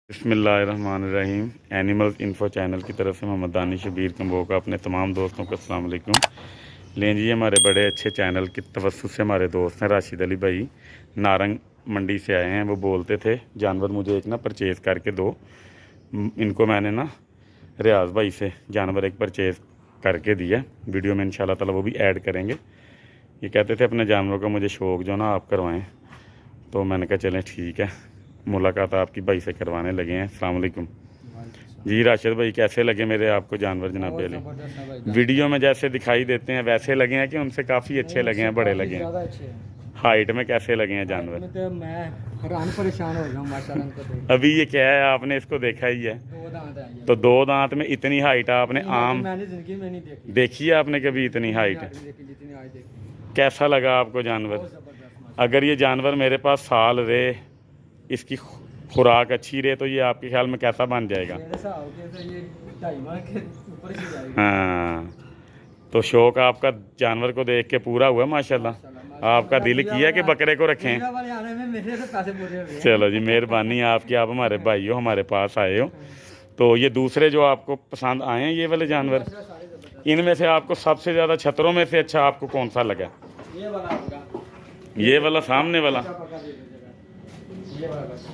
बिस्मिल्लाहिर्रहमानिर्रहीम। Animals info channel की तरफ से मोहम्मद दानिश शबीर कंबो का अपने तमाम दोस्तों को अस्सलाम वालेकुम। लें जी, हमारे बड़े अच्छे चैनल की तवस्सुत से हमारे दोस्त हैं राशिद अली भाई, नारंग मंडी से आए हैं। वो बोलते थे जानवर मुझे एक ना परचेज़ करके दो। इनको मैंने ना रियाज भाई से जानवर एक परचेज़ करके दिया। वीडियो में इंशाल्लाह ताला वो भी ऐड करेंगे। ये कहते थे अपने जानवरों का मुझे शौक़ जो ना आप करवाएँ, तो मैंने कहा चलें ठीक है, मुलाकात आपकी भाई से करवाने लगे हैं। अस्सलाम वालेकुम जी। राशिद भाई, कैसे लगे मेरे आपको जानवर जनाब अली? वीडियो में जैसे दिखाई देते हैं वैसे लगे हैं कि उनसे काफ़ी अच्छे लगे हैं, बड़े लगे हैं? हाइट में कैसे लगे हैं जानवर? तो मैं परेशान हो गया माशाल्लाह। अभी ये क्या है, आपने इसको देखा ही है, तो दो दांत में इतनी हाइट आपने आम मैंने जिंदगी में नहीं देखी है आपने कभी इतनी हाइट? कैसा लगा आपको जानवर? अगर ये जानवर मेरे पास साल रहे, इसकी खुराक अच्छी रहे, तो ये आपके ख्याल में कैसा बन जाएगा? हाँ, तो शौक़ आपका जानवर को देख के पूरा हुआ माशाल्लाह। आपका दिल किया कि बकरे को रखें? चलो जी, मेहरबानी आपकी, आप हमारे भाई हो, हमारे पास आए हो। तो ये दूसरे जो आपको पसंद आए हैं ये वाले जानवर, इनमें से आपको सबसे ज़्यादा छतरों में से अच्छा आपको कौन सा लगा? ये वाला सामने वाला।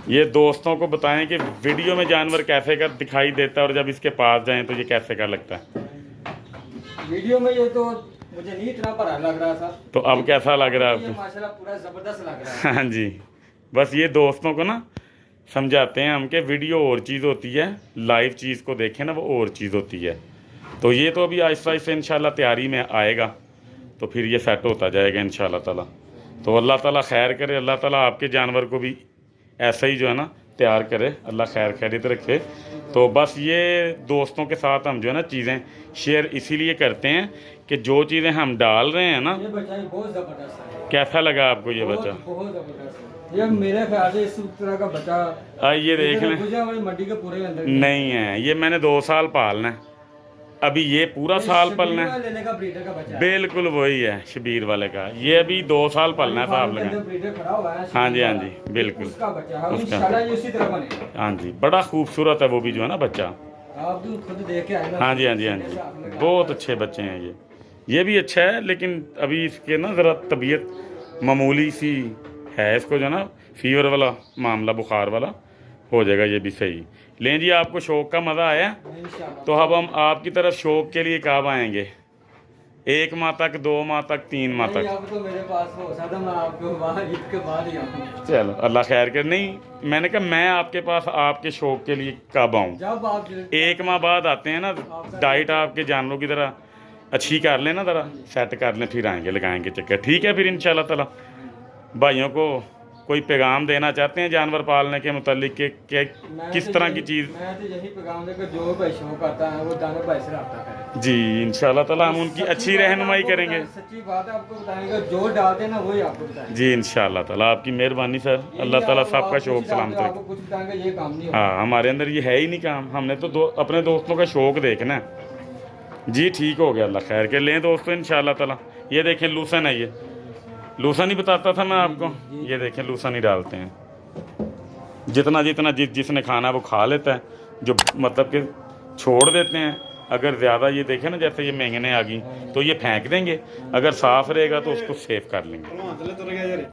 ये दोस्तों को बताएं कि वीडियो में जानवर कैसे का दिखाई देता है और जब इसके पास जाएं तो ये कैसे का लगता है। वीडियो में ये तो मुझे नहीं इतना बड़ा लग रहा था, तो अब कैसा लग रहा है आपको? माशाल्लाह पूरा ज़बरदस्त लग रहा है। हाँ जी, बस ये दोस्तों को ना समझाते हैं हम कि वीडियो और चीज़ होती है, लाइव चीज़ को देखें ना वो और चीज़ होती है। तो ये तो अभी आहिस्ता आहिस्ता इंशाल्लाह तैयारी में आएगा, तो फिर ये सेट होता जाएगा इंशाल्लाह ताला। तो अल्लाह ताला खैर करे, अल्लाह ताला आपके जानवर को भी ऐसा ही जो है ना तैयार करे, अल्लाह खैर खैरियत रखे। तो बस ये दोस्तों के साथ हम जो है ना चीज़ें शेयर इसीलिए करते हैं कि जो चीज़ें हम डाल रहे हैं ना। ये बच्चा बहुत ज़बरदस्त है। कैसा लगा आपको ये बच्चा? बहुत ज़बरदस्त है ये, मेरे ख्याल से इस तरह का बच्चा ये देख लें, मंडी के पूरे अंदर नहीं है। ये मैंने 2 साल पालना है, अभी ये पूरा साल पलना है। लेने का ब्रीडर का बच्चा है। बिल्कुल वही है शबीर वाले का, ये अभी 2 साल पलना है साहब लगा। हाँ जी, हाँ जी, बिल्कुल उसका। हाँ जी, बड़ा खूबसूरत है वो भी जो है ना बच्चा। आप खुद देख के आए ना। हाँ जी, हाँ जी, हाँ जी, बहुत अच्छे बच्चे हैं ये भी अच्छा है, लेकिन अभी इसके ना ज़रा तबीयत मामूली सी है, इसको जो है ना फीवर वाला मामला, बुखार वाला हो जाएगा ये भी सही। लें जी, आपको शौक़ का मज़ा आया? तो अब हम आपकी तरफ शौक़ के लिए कब आएंगे? 1 माह तक, 2 माह तक, 3 माह तक? तो मेरे पास हो सकता मैं आपको ईद के बाद ही आऊँ। चलो अल्लाह खैर कर। नहीं, मैंने कहा मैं आपके पास आपके शौक़ के लिए कब आऊँ? जब आप 1 माह बाद आते हैं ना, डाइट आपके जानवरों की तरह अच्छी कर लें ना, ज़रा सेट कर लें, फिर आएंगे, लगाएंगे चक्कर। ठीक है फिर इंशाल्लाह ताला। भाइयों को कोई पैगाम देना चाहते हैं जानवर पालने के मुतालिक के किस तरह की चीज़? मैं तो यही पैगाम देकर जो भाई शौक आता है वो दानव भाई से रब्ता करें जी, इंशाल्लाह ताला हम उनकी अच्छी रहनुमाई करेंगे। सच्ची बात है, आपको बताएंगे जो डालते हैं ना वही आपको बताएंगे। जी इंशाल्लाह ताला, आपकी मेहरबानी सर, अल्लाह ताला सबका शौक़ सलामत रखे। आपको कुछ बताएंगे ये काम नहीं। हाँ, हमारे अंदर ये है ही नहीं काम, हमने तो अपने दोस्तों का शौक़ देखना है जी। ठीक हो गया, अल्लाह खैर के। लें दोस्तों इंशाल्लाह ताला। ये देखें लूसन है, ये लूसन ही बताता था मैं आपको। ये देखें लूसन ही डालते हैं, जितना जितना जिसने खाना वो खा लेता है, जो मतलब कि छोड़ देते हैं। अगर ज़्यादा ये देखें ना, जैसे ये मेंगने आ गई तो ये फेंक देंगे, अगर साफ़ रहेगा तो उसको सेव कर लेंगे।